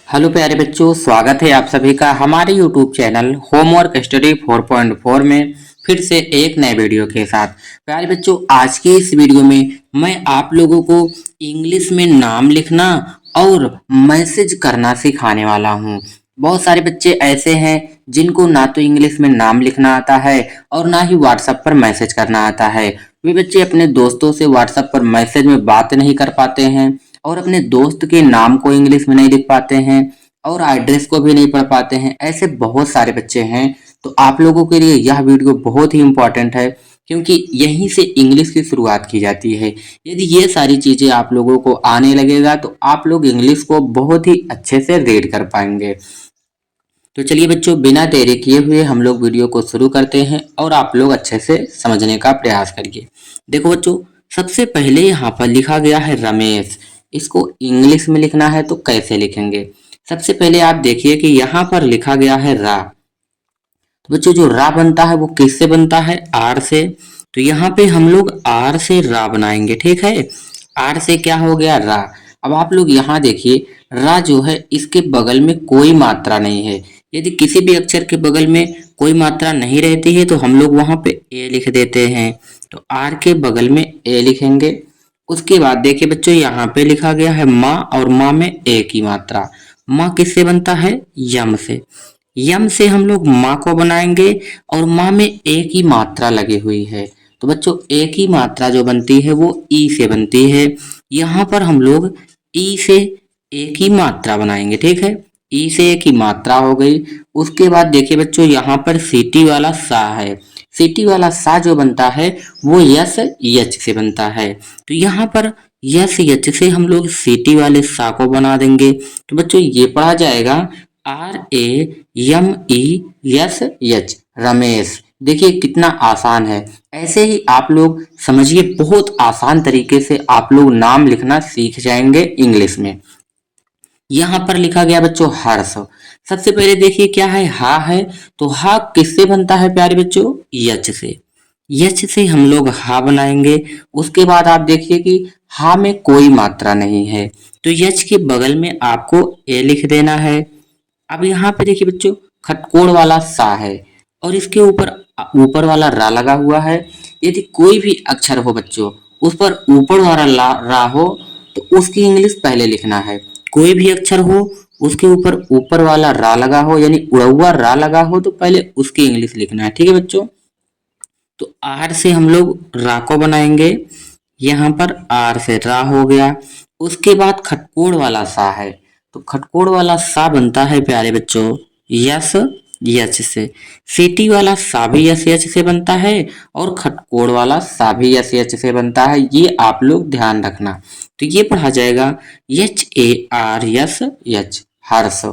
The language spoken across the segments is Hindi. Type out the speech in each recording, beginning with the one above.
हेलो प्यारे बच्चों, स्वागत है आप सभी का हमारे यूट्यूब चैनल होमवर्क स्टडी 4.4 में फिर से एक नए वीडियो के साथ। प्यारे बच्चों, आज की इस वीडियो में मैं आप लोगों को इंग्लिश में नाम लिखना और मैसेज करना सिखाने वाला हूँ। बहुत सारे बच्चे ऐसे हैं जिनको ना तो इंग्लिश में नाम लिखना आता है और ना ही व्हाट्सएप पर मैसेज करना आता है। वे बच्चे अपने दोस्तों से व्हाट्सएप पर मैसेज में बात नहीं कर पाते हैं और अपने दोस्त के नाम को इंग्लिश में नहीं लिख पाते हैं और एड्रेस को भी नहीं पढ़ पाते हैं। ऐसे बहुत सारे बच्चे हैं। तो आप लोगों के लिए यह वीडियो बहुत ही इम्पोर्टेंट है, क्योंकि यहीं से इंग्लिश की शुरुआत की जाती है। यदि ये सारी चीज़ें आप लोगों को आने लगेगा तो आप लोग इंग्लिश को बहुत ही अच्छे से रीड कर पाएंगे। तो चलिए बच्चों, बिना देरी किए हुए हम लोग वीडियो को शुरू करते हैं और आप लोग अच्छे से समझने का प्रयास करिए। देखो बच्चों, सबसे पहले यहाँ पर लिखा गया है रमेश। इसको इंग्लिश में लिखना है तो कैसे लिखेंगे? सबसे पहले आप देखिए कि यहाँ पर लिखा गया है रा। तो बच्चों, जो रा बनता है वो किससे बनता है? आर से। तो यहाँ पे हम लोग आर से रा बनाएंगे, ठीक है। आर से क्या हो गया? रा। अब आप लोग यहाँ देखिए, रा जो है इसके बगल में कोई मात्रा नहीं है। यदि किसी भी अक्षर के बगल में कोई मात्रा नहीं रहती है तो हम लोग वहां पे ए लिख देते हैं। तो आर के बगल में ए लिखेंगे। उसके बाद देखिए बच्चों, यहाँ पे लिखा गया है माँ और माँ में ए की मात्रा। माँ किससे बनता है? यम से। यम से हम लोग माँ को बनाएंगे और माँ में ए की मात्रा लगी हुई है। तो बच्चों, ए की मात्रा जो बनती है वो ई से बनती है। यहाँ पर हम लोग ई से ए की मात्रा बनाएंगे, ठीक है। ई से ए की मात्रा हो गई। उसके बाद देखिए बच्चों, यहाँ पर सीटी वाला सा है। सीटी वाला सा जो बनता है वो यस यच से बनता है। तो यहाँ पर यस यच से हम लोग सीटी वाले सा को बना देंगे। तो बच्चों, ये पढ़ा जाएगा R A M E S H, Ramesh. देखिए कितना आसान है। ऐसे ही आप लोग समझिए, बहुत आसान तरीके से आप लोग नाम लिखना सीख जाएंगे इंग्लिश में। यहाँ पर लिखा गया बच्चों हर्ष। सबसे पहले देखिए क्या है? हा है। तो हा किससे बनता है प्यारे बच्चों? यच से। यच से हम लोग हा बनाएंगे। उसके बाद आप देखिए कि हा में कोई मात्रा नहीं है, तो यच के बगल में आपको ए लिख देना है। अब यहाँ पे देखिए बच्चों, खटकोड़ वाला सा है और इसके ऊपर ऊपर वाला रा लगा हुआ है। यदि कोई भी अक्षर हो बच्चों, उस पर ऊपर वाला रा हो तो उसकी इंग्लिश पहले लिखना है। कोई भी अक्षर हो उसके ऊपर ऊपर वाला रा लगा हो, यानी उड़ा हुआ रा लगा हो, तो पहले उसकी इंग्लिश लिखना है, ठीक है बच्चों। तो आर से हम लोग रा को बनाएंगे। यहाँ पर आर से रा हो गया। उसके बाद खटकोड़ वाला सा है। तो खटकोड़ वाला सा बनता है प्यारे बच्चों यस यच से। सीटी वाला सा भी यस यच से बनता है और खटकोड़ वाला सा भी यस यच से बनता है। ये आप लोग ध्यान रखना। तो ये पढ़ा जाएगा एच ए आर यस यच, हर्ष।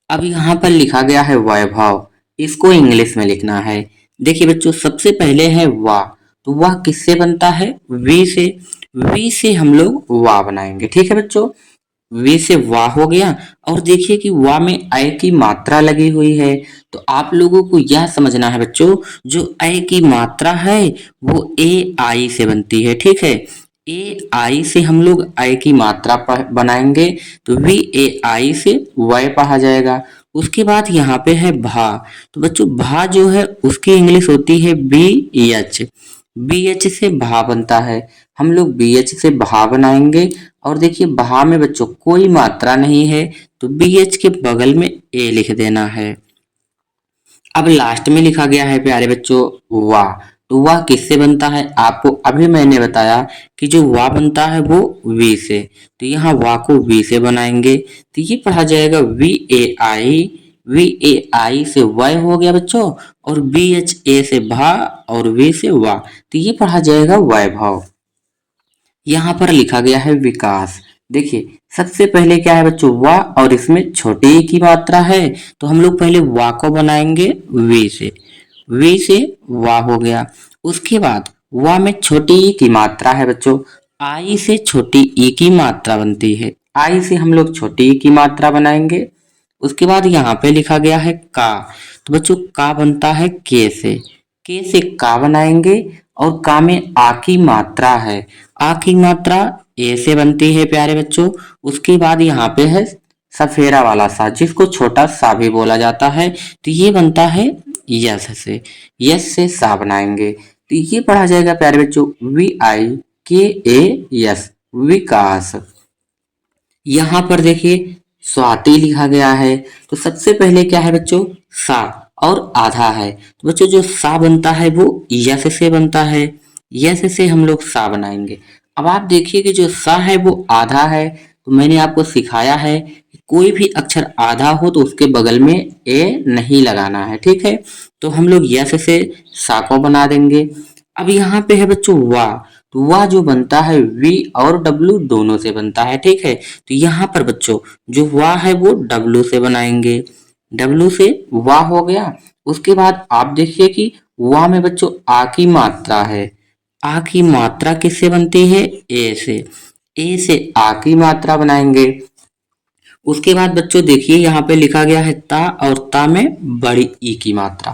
अब यहाँ पर लिखा गया है वैभव। इसको इंग्लिश में लिखना है। देखिए बच्चों, सबसे पहले है वाह। तो वाह किससे बनता है? वी से। वी से हम लोग वाह बनाएंगे, ठीक है बच्चों। वी से वाह हो गया। और देखिए कि वाह में ऐ की मात्रा लगी हुई है। तो आप लोगों को यह समझना है बच्चों, जो ऐ की मात्रा है वो ए आई से बनती है, ठीक है। ए आई से हम लोग आई की मात्रा बनाएंगे। तो वी ए आई से वाई पढ़ा जाएगा। उसके बाद यहाँ पे है भा। तो बच्चों, भा जो है उसकी इंग्लिश होती है बी एच। बी एच से भा बनता है। हम लोग बी एच से भा बनाएंगे। और देखिए, भा में बच्चों कोई मात्रा नहीं है, तो बी एच के बगल में ए लिख देना है। अब लास्ट में लिखा गया है प्यारे बच्चों वाह। तो वाह किससे बनता है? आपको अभी मैंने बताया कि जो वाह बनता है वो वी से। तो यहाँ वाह को वी से बनाएंगे। तो ये पढ़ा जाएगा V A I. V A आई से वाई हो गया बच्चों, और बी एच ए से भा और वी से वाह। तो ये पढ़ा जाएगा वैभव। यहाँ पर लिखा गया है विकास। देखिए, सबसे पहले क्या है बच्चों? वाह, और इसमें छोटे ई की मात्रा है। तो हम लोग पहले वाह को बनाएंगे वी से। वी से वाह हो गया। उसके बाद वाह में छोटी ई की मात्रा है बच्चों। आई से छोटी ई की मात्रा बनती है। आई से हम लोग छोटी ई की मात्रा बनाएंगे। उसके बाद यहाँ पे लिखा गया है का। तो बच्चों, का बनता है के से। के से का बनाएंगे। और का में आ की मात्रा है। आ की मात्रा ए से बनती है प्यारे बच्चों। उसके बाद यहाँ पे है सफेरा वाला सा, जिसको छोटा सा भी बोला जाता है, तो ये बनता है यस से। यस से सा बनाएंगे तो ये पढ़ा जाएगा प्यारे बच्चों VIKAS, विकास। यहाँ पर देखिए स्वाति लिखा गया है, तो सबसे पहले क्या है बच्चों, सा और आधा है, तो बच्चों जो सा बनता है वो यस से बनता है, यस से हम लोग सा बनाएंगे। अब आप देखिए कि जो सा है वो आधा है, तो मैंने आपको सिखाया है कि कोई भी अक्षर आधा हो तो उसके बगल में ए नहीं लगाना है, ठीक है। तो हम लोग यस से सा को बना देंगे। अब यहाँ पे है बच्चों वाह, तो वाह जो बनता है वी और डब्लू दोनों से बनता है, ठीक है। तो यहाँ पर बच्चों जो वाह है वो डब्लू से बनाएंगे, डब्लू से वाह हो गया। उसके बाद आप देखिए कि वाह में बच्चों आ की मात्रा है, आ की मात्रा किससे बनती है, ए से, ए से आ की मात्रा बनाएंगे। उसके बाद बच्चों देखिए यहाँ पे लिखा गया है ता, और ता में बड़ी ई की मात्रा।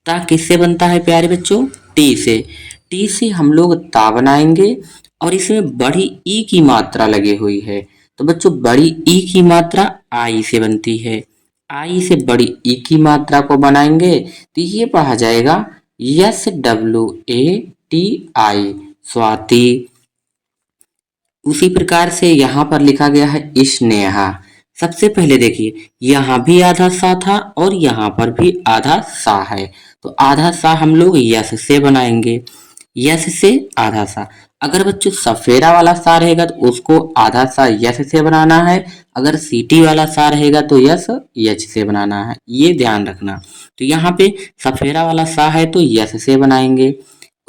ता किससे बनता है प्यारे बच्चों, टी से, टी से हम लोग ता बनाएंगे, और इसमें बड़ी ई की मात्रा लगी हुई है, तो बच्चों बड़ी ई की मात्रा आई से बनती है, आई से बड़ी ई की मात्रा को बनाएंगे तो ये पढ़ा जाएगा SWATI, स्वाति। उसी प्रकार से यहाँ पर लिखा गया है स्नेहा। सबसे पहले देखिए यहाँ भी आधा सा था और यहाँ पर भी आधा सा है, तो आधा सा हम लोग यस से बनाएंगे, यस से आधा सा। अगर बच्चों सफेरा वाला सा रहेगा तो उसको आधा सा यस से बनाना है, अगर सीटी वाला सा रहेगा तो यस यच से बनाना है, ये ध्यान रखना। तो यहाँ पे सफेरा वाला सा है तो यस से बनाएंगे।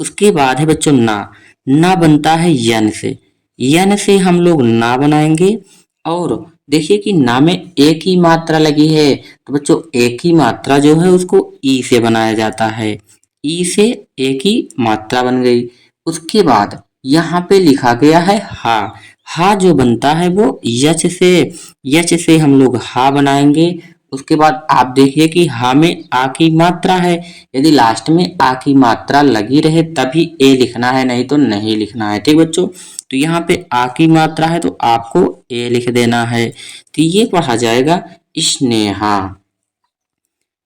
उसके बाद है बच्चों ना, ना बनता है यन से, यन से हम लोग ना बनाएंगे। और देखिए कि ना में एक ही मात्रा लगी है, तो बच्चों एक ही मात्रा जो है उसको ई से बनाया जाता है, ई से एक ही मात्रा बन गई। उसके बाद यहाँ पे लिखा गया है हा, हा जो बनता है वो यच से, यच से हम लोग हा बनाएंगे। उसके बाद आप देखिए कि हा में आ की मात्रा है, यदि लास्ट में आ की मात्रा लगी रहे तभी ए लिखना है, नहीं तो नहीं लिखना है, ठीक बच्चों। तो यहाँ पे आ की मात्रा है तो आपको ए लिख देना है, तो ये पढ़ा जाएगा स्नेहा।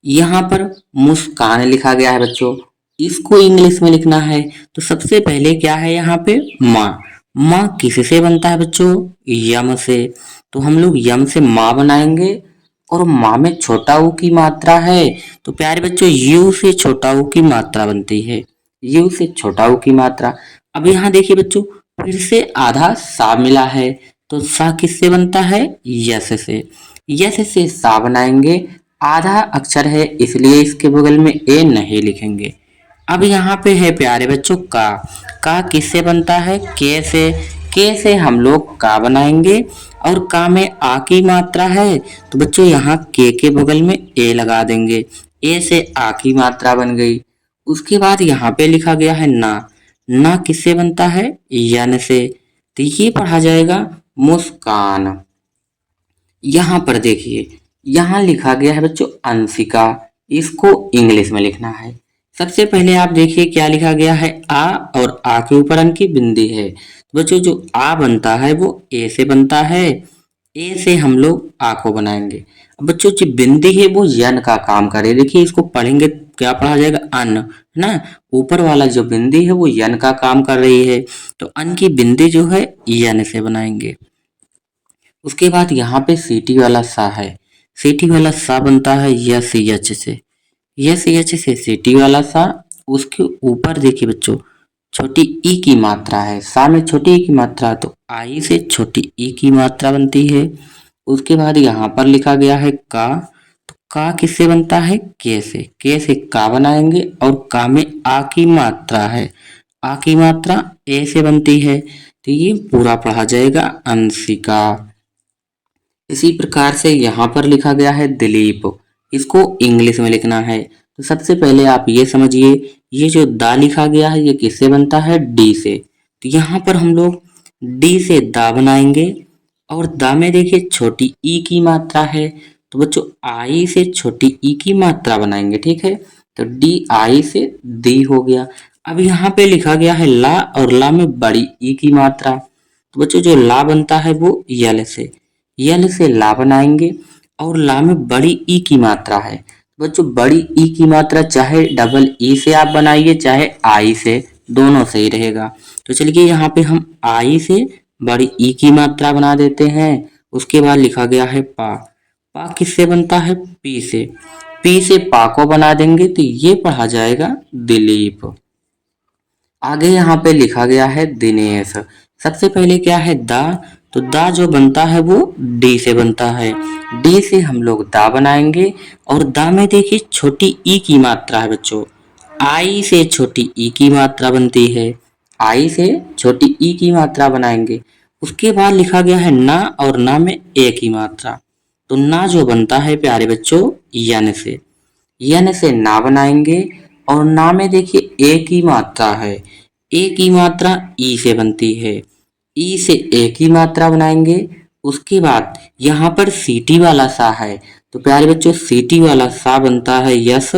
यहाँ पर मुस्कान लिखा गया है बच्चों, इसको इंग्लिश में लिखना है, तो सबसे पहले क्या है यहाँ पे माँ, माँ किससे बनता है बच्चों, यम से, तो हम लोग यम से माँ बनाएंगे। और माँ में छोटा ऊ की मात्रा है, तो प्यारे बच्चों यू से छोटा ऊ की मात्रा बनती है, यू से छोटा ऊ की मात्रा। अब यहाँ देखिए बच्चों फिर से आधा सा मिला है, तो सा किससे बनता है, यस से, यस से सा बनाएंगे। आधा अक्षर है इसलिए इसके बगल में ए नहीं लिखेंगे। अब यहाँ पे है प्यारे बच्चों का किससे बनता है, के से हम लोग का बनाएंगे। और का में आ की मात्रा है, तो बच्चों यहाँ के बगल में ए लगा देंगे, ए से आ की मात्रा बन गई। उसके बाद यहाँ पे लिखा गया है ना किससे बनता है, यन से, तो ये पढ़ा जाएगा मुस्कान। यहाँ पर देखिए यहाँ लिखा गया है बच्चों अंशिका, इसको इंग्लिश में लिखना है। सबसे पहले आप देखिए क्या लिखा गया है आ, और आ के ऊपर अन की बिंदी है, तो बच्चों जो आ बनता है वो ए से बनता है, ए से हम लोग आ को बनाएंगे। अब बच्चों जो बिंदी है वो यन का काम करे, देखिए इसको पढ़ेंगे क्या पढ़ा जाएगा अन, है ना, ऊपर वाला जो बिंदी है वो यन का काम कर रही है, तो अन की बिंदी जो है यन से बनाएंगे। उसके बाद यहाँ पे सीटी वाला सा है, सीटी वाला सा बनता है यस यच से, यस यच से सीटी वाला सा। उसके ऊपर देखिए बच्चों छोटी ई की मात्रा है, सा में छोटी ई की मात्रा, तो आई से छोटी ई की मात्रा बनती है। उसके बाद यहाँ पर लिखा गया है का, तो का किससे बनता है, के से का बनाएंगे। और का में आ की मात्रा है, आ की मात्रा ए से बनती है, तो ये पूरा पढ़ा जाएगा अंशिका। इसी प्रकार से यहाँ पर लिखा गया है दिलीप, इसको इंग्लिश में लिखना है। तो सबसे पहले आप ये समझिए ये जो दा लिखा गया है ये किससे बनता है, डी से, तो यहाँ पर हम लोग डी से दा बनाएंगे। और दा में देखिए छोटी ई की मात्रा है, तो बच्चों आई से छोटी ई की मात्रा बनाएंगे, ठीक है। तो डी आई से दी हो गया। अब यहाँ पे लिखा गया है ला, और ला में बड़ी ई की मात्रा, तो बच्चों जो ला बनता है वो यल से, यल से ला बनाएंगे और ला में बड़ी ई की मात्रा है। तो बच्चों बड़ी ई की मात्रा चाहे डबल ई से आप बनाइए चाहे आई से, दोनों सही रहेगा। तो चलिए यहाँ पे हम आई से बड़ी ई की मात्रा बना देते हैं। उसके बाद लिखा गया है पा। पा किससे बनता है? पी से। पी से पा को बना देंगे तो ये पढ़ा जाएगा दिलीप। आगे यहाँ पे लिखा गया है दिनेश। सबसे पहले क्या है? दा। तो दा जो बनता है वो डी से बनता है। डी से हम लोग दा बनाएंगे और दा में देखिए छोटी ई की मात्रा है बच्चों। आई से छोटी ई की मात्रा बनती है। आई से छोटी ई की मात्रा बनाएंगे। उसके बाद लिखा गया है ना और ना में ए की मात्रा। तो ना जो बनता है प्यारे बच्चों यन से। यन से ना बनाएंगे और ना में देखिए ए की मात्रा है। ए की मात्रा ई से बनती है। ई से ए की मात्रा बनाएंगे। उसके बाद यहाँ पर सीटी वाला सा है। तो प्यारे बच्चों सीटी वाला सा बनता है यस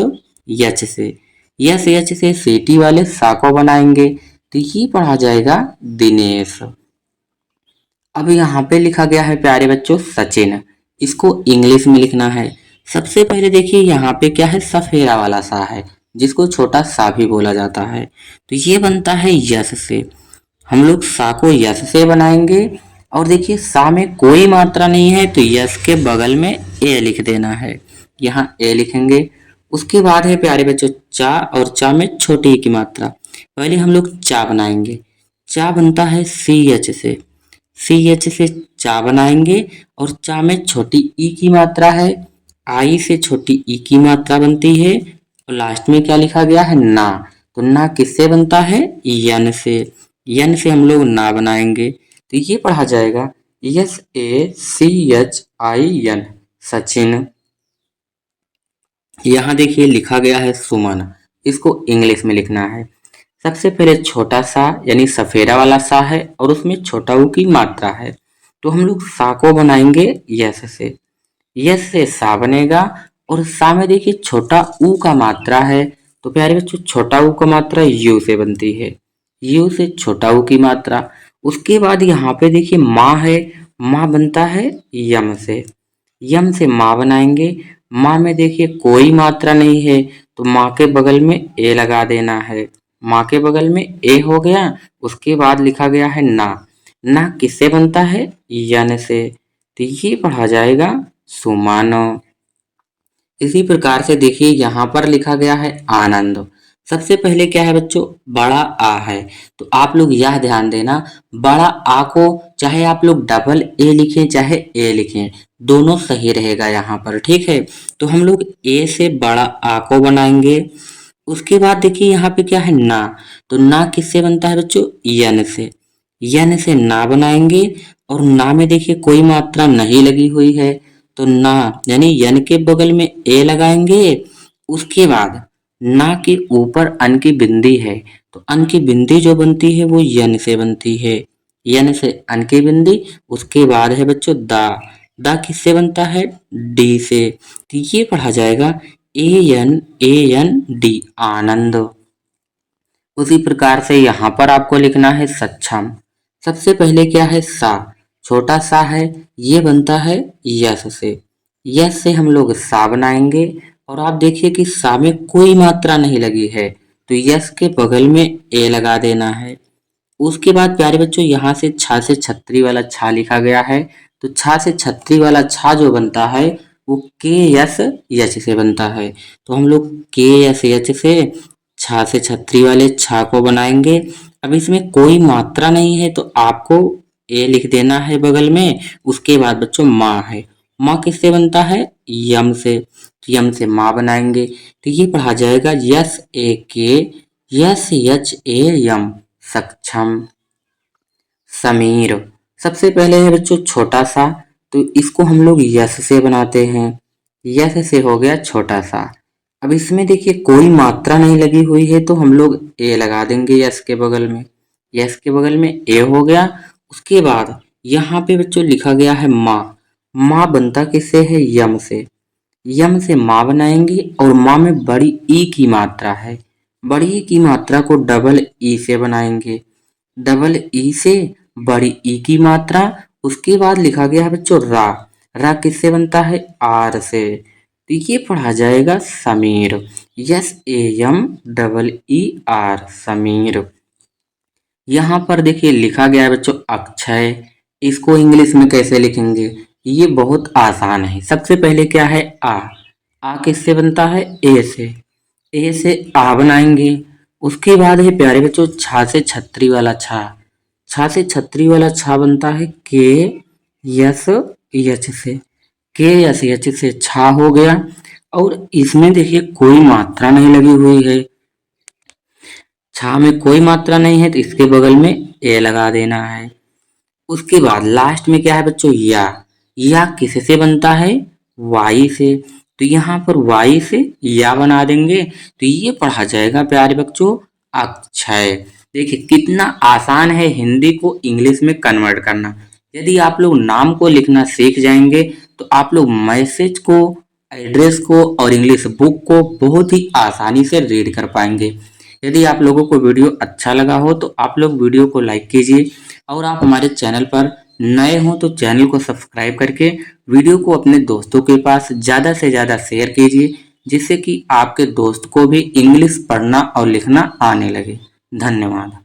यच से। यस यच से सीटी वाले सा को बनाएंगे तो ये पढ़ा जाएगा दिनेश। अब यहाँ पे लिखा गया है प्यारे बच्चों सचिन। इसको इंग्लिश में लिखना है। सबसे पहले देखिए यहाँ पे क्या है? सफेरा वाला सा है जिसको छोटा सा भी बोला जाता है। तो ये बनता है यस से। हम लोग सा को यस से बनाएंगे और देखिए सा में कोई मात्रा नहीं है तो यस के बगल में ए लिख देना है। यहाँ ए लिखेंगे। उसके बाद है प्यारे बच्चों चा और चा में छोटी ई की मात्रा। पहले हम लोग चा बनाएंगे। चा बनता है सी एच से। सी एच से चा बनाएंगे और चा में छोटी ई की मात्रा है। आई से छोटी ई की मात्रा बनती है और लास्ट में क्या लिखा गया है? ना। तो ना किससे बनता है? यन से। यन से हम लोग ना बनाएंगे तो ये पढ़ा जाएगा S A C H I N Sachin. यहाँ देखिए लिखा गया है सुमन। इसको इंग्लिश में लिखना है। सबसे पहले छोटा सा यानी सफेरा वाला सा है और उसमें छोटा ऊ की मात्रा है। तो हम लोग सा को बनाएंगे यस से। यस से सा बनेगा और सा में देखिए छोटा ऊ का मात्रा है। तो प्यारे बच्चों छोटा ऊ का मात्रा यू से बनती है। यू से छोटा ऊ की मात्रा। उसके बाद यहाँ पे देखिए माँ है। माँ बनता है यम से। यम से माँ बनाएंगे। माँ में देखिए कोई मात्रा नहीं है तो माँ के बगल में ए लगा देना है। माँ के बगल में ए हो गया। उसके बाद लिखा गया है ना। ना किससे बनता है? यन से। तो ये पढ़ा जाएगा सुमानो। इसी प्रकार से देखिए यहाँ पर लिखा गया है आनंद। सबसे पहले क्या है बच्चों? बड़ा आ है। तो आप लोग यह ध्यान देना बड़ा आ को चाहे आप लोग डबल ए लिखें चाहे ए लिखें दोनों सही रहेगा यहाँ पर, ठीक है। तो हम लोग ए से बड़ा आ को बनाएंगे। उसके बाद देखिए यहाँ पे क्या है? ना। तो ना किससे बनता है बच्चों? यन से। यन से ना बनाएंगे और ना में देखिए कोई मात्रा नहीं लगी हुई है तो ना यानी यन के बगल में ए लगाएंगे। उसके बाद ना के ऊपर अन की बिंदी है तो अन की बिंदी जो बनती है वो यन से बनती है। यन से अन की बिंदी। उसके बाद है बच्चों दा। दा किससे बनता है? डी से। तो ये पढ़ा जाएगा ए एन डी आनंद। उसी प्रकार से यहाँ पर आपको लिखना है सक्षम। सबसे पहले क्या है? सा। छोटा सा है ये बनता है यस से। यस से हम लोग सा बनाएंगे और आप देखिए कि सा में कोई मात्रा नहीं लगी है तो यस के बगल में ए लगा देना है। उसके बाद प्यारे बच्चों यहाँ से छा से छतरी वाला छा लिखा गया है। तो छा से छतरी वाला छा जो बनता है वो के यस यच से बनता है। तो हम लोग के यस यच से छा से छतरी वाले छा को बनाएंगे। अब इसमें कोई मात्रा नहीं है तो आपको ए लिख देना है बगल में। उसके बाद बच्चों माँ है। माँ किससे बनता है? यम से। तो यम से माँ बनाएंगे तो ये पढ़ा जाएगा यस ए के यस यच ए यम सक्षम। समीर। सबसे पहले है बच्चों छोटा सा तो इसको हम लोग यस से बनाते हैं। यस से हो गया छोटा सा। अब इसमें देखिए कोई मात्रा नहीं लगी हुई है तो हम लोग ए लगा देंगे यस के बगल में। यस के बगल में ए हो गया। उसके बाद यहाँ पे बच्चों लिखा गया है माँ। माँ बनता किससे है? यम से। यम से माँ बनाएंगे और माँ में बड़ी ई की मात्रा है। बड़ी ई की मात्रा को डबल ई से बनाएंगे। डबल ई से बड़ी ई की मात्रा। उसके बाद लिखा गया है बच्चों रा। रा किससे बनता है? आर से। तो ये पढ़ा जाएगा समीर। SAMEER, समीर। यहाँ पर देखिए लिखा गया है बच्चों अक्षय। इसको इंग्लिश में कैसे लिखेंगे? ये बहुत आसान है। सबसे पहले क्या है? आ। आ किससे बनता है? ए से। ए से आ बनाएंगे। उसके बाद है प्यारे बच्चों छा से छतरी वाला छा। छा से छतरी वाला छा बनता है के यस यच से। के यस यच से छा हो गया। और इसमें देखिए कोई मात्रा नहीं लगी हुई है। छा में कोई मात्रा नहीं है तो इसके बगल में ए लगा देना है। उसके बाद लास्ट में क्या है बच्चों? या किससे बनता है? वाई से। तो यहाँ पर वाई से या बना देंगे तो ये पढ़ा जाएगा प्यारे बच्चों अक्षय। देखिए कितना आसान है हिंदी को इंग्लिश में कन्वर्ट करना। यदि आप लोग नाम को लिखना सीख जाएंगे तो आप लोग मैसेज को, एड्रेस को और इंग्लिश बुक को बहुत ही आसानी से रीड कर पाएंगे। यदि आप लोगों को वीडियो अच्छा लगा हो तो आप लोग वीडियो को लाइक कीजिए और आप हमारे चैनल पर नए हो तो चैनल को सब्सक्राइब करके वीडियो को अपने दोस्तों के पास ज़्यादा से ज़्यादा शेयर कीजिए, जिससे कि आपके दोस्त को भी इंग्लिश पढ़ना और लिखना आने लगे। धन्यवाद।